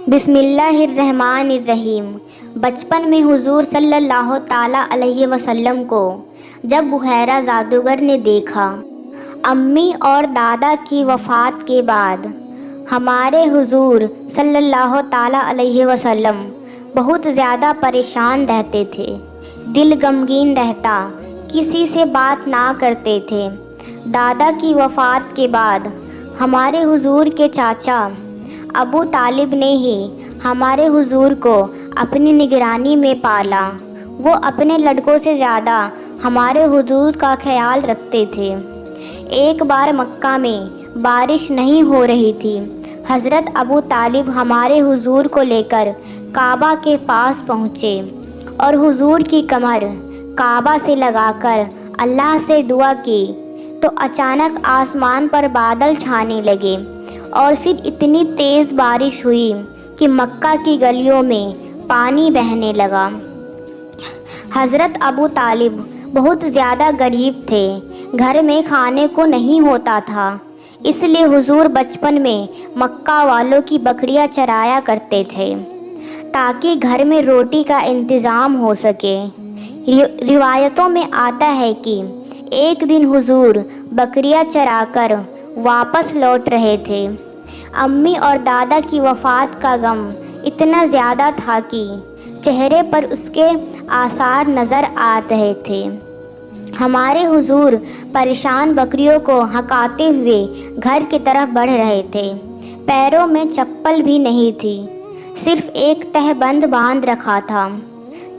بسم اللہ الرحمن الرحیم۔ بچپن میں حضور صلی اللہ تعالیٰ علیہ وسلم کو جب بحیرہ جادوگر نے دیکھا، امی اور دادا کی وفات کے بعد ہمارے حضور صلی اللہ تعالیٰ علیہ وسلم بہت زیادہ پریشان رہتے تھے، دل غمگین رہتا، کسی سے بات نہ کرتے تھے۔ دادا کی وفات کے بعد ہمارے حضور کے چاچا ابو طالب نے ہی ہمارے حضور کو اپنی نگرانی میں پالا۔ وہ اپنے لڑکوں سے زیادہ ہمارے حضور کا خیال رکھتے تھے۔ ایک بار مکہ میں بارش نہیں ہو رہی تھی، حضرت ابو طالب ہمارے حضور کو لے کر کعبہ کے پاس پہنچے اور حضور کی کمر کعبہ سے لگا کر اللہ سے دعا کی تو اچانک آسمان پر بادل چھانے لگے اور پھر اتنی تیز بارش ہوئی کہ مکہ کی گلیوں میں پانی بہنے لگا۔ حضرت ابو طالب بہت زیادہ غریب تھے، گھر میں کھانے کو نہیں ہوتا تھا، اس لیے حضور بچپن میں مکہ والوں کی بکریاں چرایا کرتے تھے تاکہ گھر میں روٹی کا انتظام ہو سکے۔ روایتوں میں آتا ہے کہ ایک دن حضور بکریاں چرا کر واپس لوٹ رہے تھے۔ امی اور دادا کی وفات کا غم اتنا زیادہ تھا کہ چہرے پر اس کے آثار نظر آ رہے تھے۔ ہمارے حضور پریشان بکریوں کو ہکاتے ہوئے گھر کی طرف بڑھ رہے تھے۔ پیروں میں چپل بھی نہیں تھی، صرف ایک تہبند باندھ رکھا تھا۔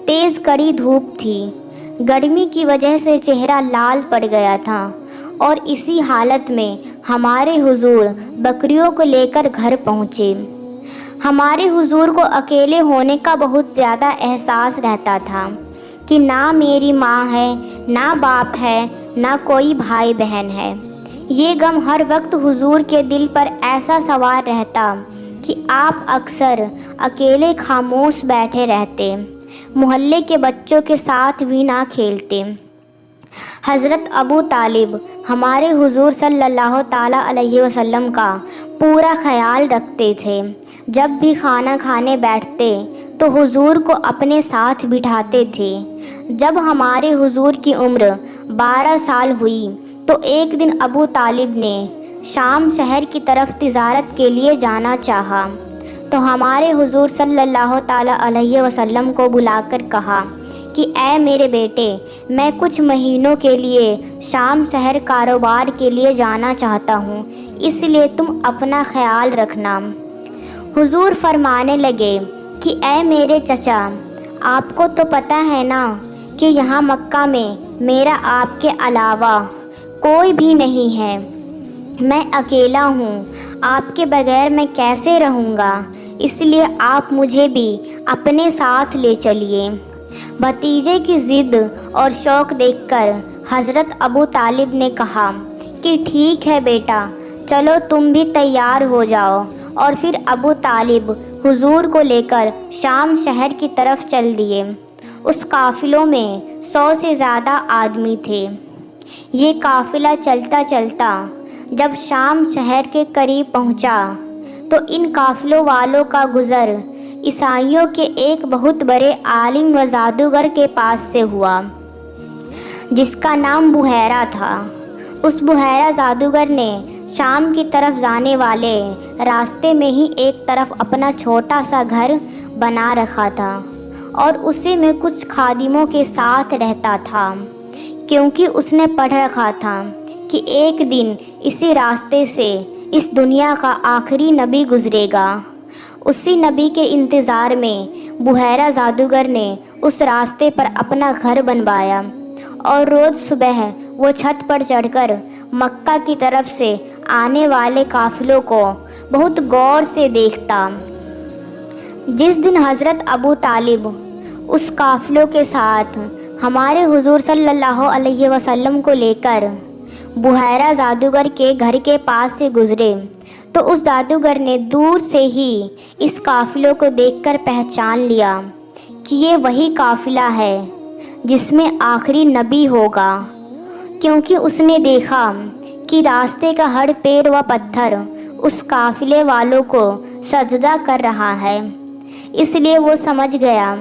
تیز کڑی دھوپ تھی، گرمی کی وجہ سے چہرہ لال پڑ گیا تھا، اور اسی حالت میں ہمارے حضور بکریوں کو لے کر گھر پہنچے۔ ہمارے حضور کو اکیلے ہونے کا بہت زیادہ احساس رہتا تھا کہ نہ میری ماں ہے، نہ باپ ہے، نہ کوئی بھائی بہن ہے۔ یہ غم ہر وقت حضور کے دل پر ایسا سوار رہتا کہ آپ اکثر اکیلے خاموش بیٹھے رہتے، محلے کے بچوں کے ساتھ بھی نہ کھیلتے۔ حضرت ابو طالب ہمارے حضور صلی اللہ تعالیٰ علیہ وسلم کا پورا خیال رکھتے تھے۔ جب بھی کھانا کھانے بیٹھتے تو حضور کو اپنے ساتھ بٹھاتے تھے۔ جب ہمارے حضور کی عمر 12 سال ہوئی تو ایک دن ابو طالب نے شام شہر کی طرف تجارت کے لیے جانا چاہا تو ہمارے حضور صلی اللہ تعالیٰ علیہ وسلم کو بلا کر کہا کہ اے میرے بیٹے، میں کچھ مہینوں کے لیے شام شہر کاروبار کے لیے جانا چاہتا ہوں، اس لیے تم اپنا خیال رکھنا۔ حضور فرمانے لگے کہ اے میرے چچا، آپ کو تو پتہ ہے نا کہ یہاں مکہ میں میرا آپ کے علاوہ کوئی بھی نہیں ہے، میں اکیلا ہوں، آپ کے بغیر میں کیسے رہوں گا، اس لیے آپ مجھے بھی اپنے ساتھ لے چلیے۔ بھتیجے کی ضد اور شوق دیکھ کر حضرت ابو طالب نے کہا کہ ٹھیک ہے بیٹا، چلو تم بھی تیار ہو جاؤ، اور پھر ابو طالب حضور کو لے کر شام شہر کی طرف چل دیے۔ اس قافلوں میں 100 سے زیادہ آدمی تھے۔ یہ قافلہ چلتا چلتا جب شام شہر کے قریب پہنچا تو ان قافلوں والوں کا گزر عیسائیوں کے ایک بہت بڑے عالم و جادوگر کے پاس سے ہوا جس کا نام بحیرہ تھا۔ اس بحیرہ جادوگر نے شام کی طرف جانے والے راستے میں ہی ایک طرف اپنا چھوٹا سا گھر بنا رکھا تھا اور اسی میں کچھ خادموں کے ساتھ رہتا تھا، کیونکہ اس نے پڑھ رکھا تھا کہ ایک دن اسی راستے سے اس دنیا کا آخری نبی گزرے گا۔ اسی نبی کے انتظار میں بحیرہ جادوگر نے اس راستے پر اپنا گھر بنوایا اور روز صبح وہ چھت پر چڑھ کر مکہ کی طرف سے آنے والے قافلوں کو بہت غور سے دیکھتا۔ جس دن حضرت ابو طالب اس قافلوں کے ساتھ ہمارے حضور صلی اللہ علیہ وسلم کو لے کر بحیرہ جادوگر کے گھر کے پاس سے گزرے تو اس جادوگر نے دور سے ہی اس قافلوں کو دیکھ کر پہچان لیا کہ یہ وہی قافلہ ہے جس میں آخری نبی ہوگا، کیونکہ اس نے دیکھا کہ راستے کا ہر پیڑ و پتھر اس قافلے والوں کو سجدہ کر رہا ہے، اس لیے وہ سمجھ گیا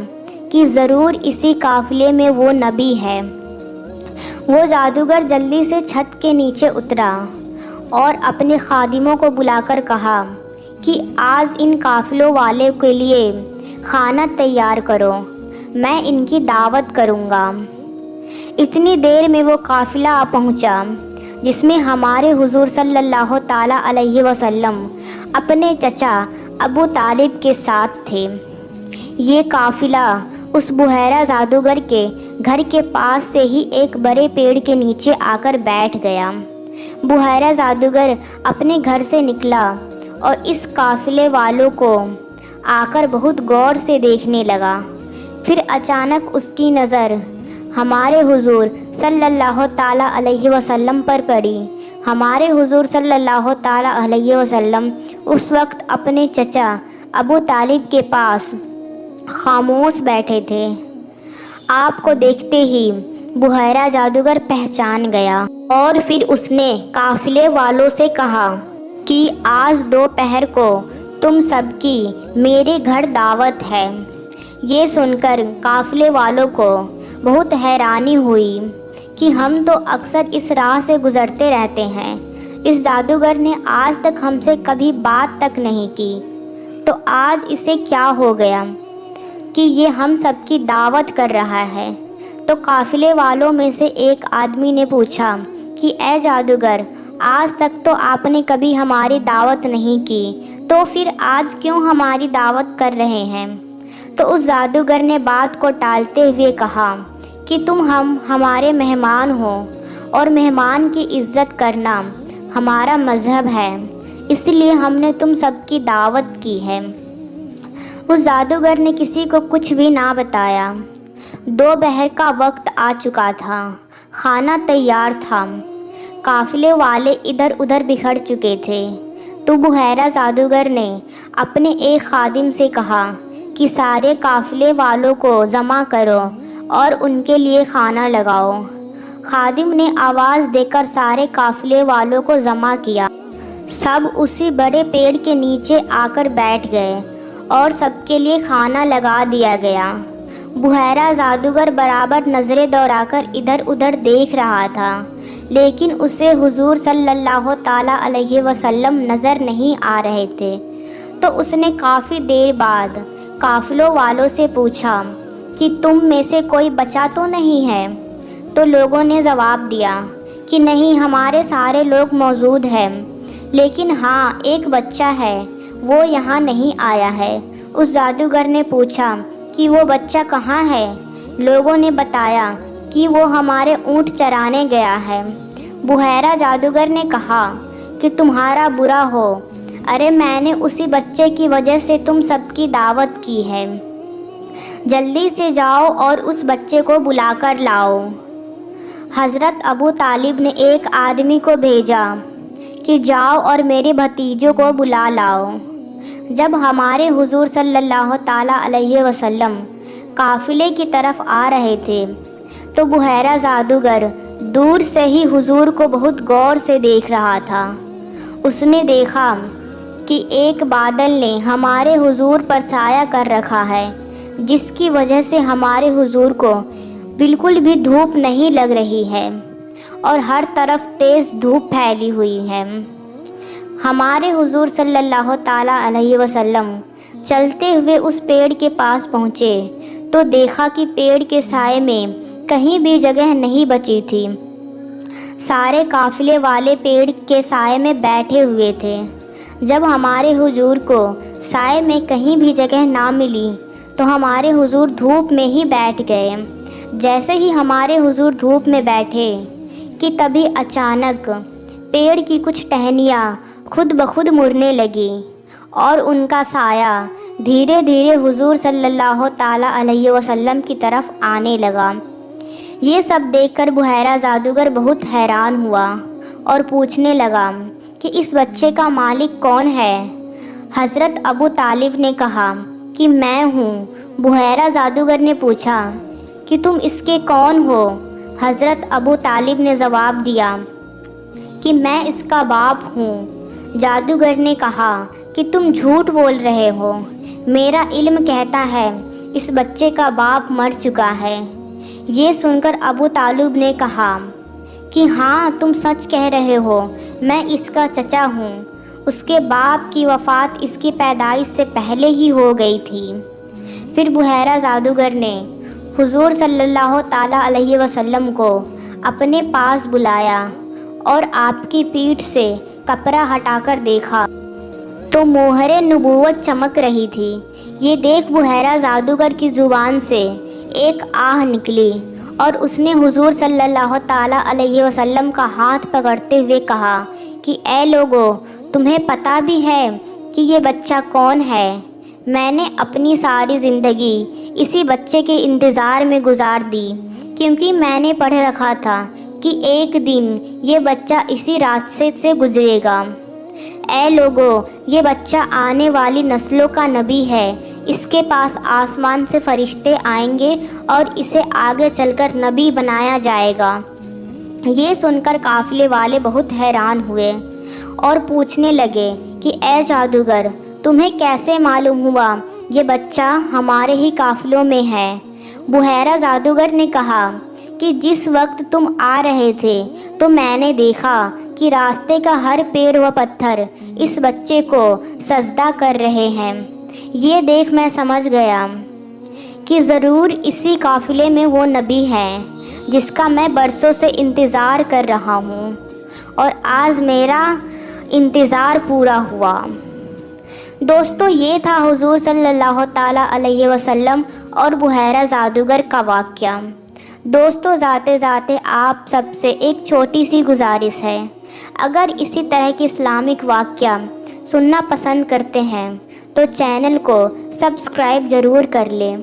کہ ضرور اسی قافلے میں وہ نبی ہے۔ وہ جادوگر جلدی سے چھت کے نیچے اترا اور اپنے خادموں کو بلا کر کہا کہ آج ان قافلوں والے کے لیے کھانا تیار کرو، میں ان کی دعوت کروں گا۔ اتنی دیر میں وہ قافلہ آ پہنچا جس میں ہمارے حضور صلی اللہ تعالیٰ علیہ وسلم اپنے چچا ابو طالب کے ساتھ تھے۔ یہ قافلہ اس بحیرہ جادوگر کے گھر کے پاس سے ہی ایک بڑے پیڑ کے نیچے آ کر بیٹھ گیا۔ بحیرہ جادوگر اپنے گھر سے نکلا اور اس قافلے والوں کو آ کر بہت غور سے دیکھنے لگا۔ پھر اچانک اس کی نظر ہمارے حضور صلی اللہ تعالیٰ علیہ وسلم پر پڑی۔ ہمارے حضور صلی اللہ تعالیٰ علیہ وسلم اس وقت اپنے چچا ابو طالب کے پاس خاموش بیٹھے تھے۔ آپ کو دیکھتے ہی بحیرہ جادوگر پہچان گیا اور پھر اس نے قافلے والوں سے کہا کہ آج دوپہر کو تم سب کی میرے گھر دعوت ہے۔ یہ سن کر قافلے والوں کو بہت حیرانی ہوئی کہ ہم تو اکثر اس راہ سے گزرتے رہتے ہیں، اس جادوگر نے آج تک ہم سے کبھی بات تک نہیں کی، تو آج اسے کیا ہو گیا کہ یہ ہم سب کی دعوت کر رہا ہے؟ تو قافلے والوں میں سے ایک آدمی نے پوچھا کہ اے جادوگر، آج تک تو آپ نے کبھی ہماری دعوت نہیں کی، تو پھر آج کیوں ہماری دعوت کر رہے ہیں؟ تو اس جادوگر نے بات کو ٹالتے ہوئے کہا کہ تم ہمارے مہمان ہو اور مہمان کی عزت کرنا ہمارا مذہب ہے، اس لیے ہم نے تم سب کی دعوت کی ہے۔ اس جادوگر نے کسی کو کچھ بھی نہ بتایا۔ دوپہر کا وقت آ چکا تھا، کھانا تیار تھا، قافلے والے ادھر ادھر بکھر چکے تھے۔ تو بحیرہ جادوگر نے اپنے ایک خادم سے کہا کہ سارے قافلے والوں کو جمع کرو اور ان کے لیے کھانا لگاؤ۔ خادم نے آواز دے کر سارے قافلے والوں کو جمع کیا۔ سب اسی بڑے پیڑ کے نیچے آ کر بیٹھ گئے اور سب کے لیے کھانا لگا دیا گیا۔ بحیرہ جادوگر برابر نظریں دوڑا کر ادھر ادھر دیکھ رہا تھا، لیکن اسے حضور صلی اللہ تعالیٰ علیہ وسلم نظر نہیں آ رہے تھے۔ تو اس نے کافی دیر بعد قافلوں والوں سے پوچھا کہ تم میں سے کوئی بچا تو نہیں ہے؟ تو لوگوں نے جواب دیا کہ نہیں، ہمارے سارے لوگ موجود ہیں، لیکن ہاں ایک بچہ ہے، وہ یہاں نہیں آیا ہے۔ اس جادوگر نے پوچھا کہ وہ بچہ کہاں ہے؟ لوگوں نے بتایا کہ وہ ہمارے اونٹ چرانے گیا ہے۔ بحیرہ جادوگر نے کہا کہ تمہارا برا ہو، ارے میں نے اسی بچے کی وجہ سے تم سب کی دعوت کی ہے، جلدی سے جاؤ اور اس بچے کو بلا کر لاؤ۔ حضرت ابو طالب نے ایک آدمی کو بھیجا کہ جاؤ اور میرے بھتیجوں کو بلا لاؤ۔ جب ہمارے حضور صلی اللہ تعالیٰ علیہ وسلم قافلے کی طرف آ رہے تھے تو بحیرہ جادوگر دور سے ہی حضور کو بہت غور سے دیکھ رہا تھا۔ اس نے دیکھا کہ ایک بادل نے ہمارے حضور پر سایہ کر رکھا ہے، جس کی وجہ سے ہمارے حضور کو بالکل بھی دھوپ نہیں لگ رہی ہے اور ہر طرف تیز دھوپ پھیلی ہوئی ہے۔ ہمارے حضور صلی اللہ تعالیٰ علیہ وسلم چلتے ہوئے اس پیڑ کے پاس پہنچے تو دیکھا کہ پیڑ کے سائے میں کہیں بھی جگہ نہیں بچی تھی۔ سارے قافلے والے پیڑ کے سائے میں بیٹھے ہوئے تھے۔ جب ہمارے حضور کو سائے میں کہیں بھی جگہ نہ ملی تو ہمارے حضور دھوپ میں ہی بیٹھ گئے۔ جیسے ہی ہمارے حضور دھوپ میں بیٹھے کہ تبھی اچانک پیڑ کی کچھ ٹہنیاں خود بخود مڑنے لگی اور ان کا سایہ دھیرے دھیرے حضور صلی اللہ تعالیٰ علیہ وسلم کی طرف آنے لگا۔ یہ سب دیکھ کر بحیرہ جادوگر بہت حیران ہوا اور پوچھنے لگا کہ اس بچے کا مالک کون ہے؟ حضرت ابو طالب نے کہا کہ میں ہوں۔ بحیرہ جادوگر نے پوچھا کہ تم اس کے کون ہو؟ حضرت ابو طالب نے جواب دیا کہ میں اس کا باپ ہوں۔ جادوگر نے کہا کہ تم جھوٹ بول رہے ہو، میرا علم کہتا ہے اس بچے کا باپ مر چکا ہے۔ یہ سن کر ابو طالب نے کہا کہ ہاں تم سچ کہہ رہے ہو، میں اس کا چچا ہوں، اس کے باپ کی وفات اس کی پیدائش سے پہلے ہی ہو گئی تھی۔ پھر بحیرہ جادوگر نے حضور صلی اللہ تعالیٰ علیہ وسلم کو اپنے پاس بلایا اور آپ کی پیٹھ سے کپڑا ہٹا کر دیکھا تو مہر نبوت چمک رہی تھی۔ یہ دیکھ بحیرہ جادوگر کی زبان سے ایک آہ نکلی اور اس نے حضور صلی اللہ تعالیٰ علیہ وسلم کا ہاتھ پکڑتے ہوئے کہا کہ اے لوگو، تمہیں پتہ بھی ہے کہ یہ بچہ کون ہے؟ میں نے اپنی ساری زندگی اسی بچے کے انتظار میں گزار دی، کیونکہ میں نے پڑھ رکھا تھا کہ ایک دن یہ بچہ اسی راستے سے گزرے گا۔ اے لوگو، یہ بچہ آنے والی نسلوں کا نبی ہے، اس کے پاس آسمان سے فرشتے آئیں گے اور اسے آگے چل کر نبی بنایا جائے گا۔ یہ سن کر قافلے والے بہت حیران ہوئے اور پوچھنے لگے کہ اے جادوگر، تمہیں کیسے معلوم ہوا یہ بچہ ہمارے ہی قافلوں میں ہے؟ بحیرہ جادوگر نے کہا کہ جس وقت تم آ رہے تھے تو میں نے دیکھا کہ راستے کا ہر پیڑ و پتھر اس بچے کو سجدہ کر رہے ہیں۔ یہ دیکھ میں سمجھ گیا کہ ضرور اسی قافلے میں وہ نبی ہے جس کا میں برسوں سے انتظار کر رہا ہوں، اور آج میرا انتظار پورا ہوا۔ دوستو، یہ تھا حضور صلی اللہ تعالیٰ علیہ وسلم اور بحیرہ جادوگر کا واقعہ۔ دوستو، ذاتے آپ سب سے ایک چھوٹی سی گزارش ہے، اگر اسی طرح کے اسلامک واقعہ سننا پسند کرتے ہیں تو چینل کو سبسکرائب ضرور کر لیں۔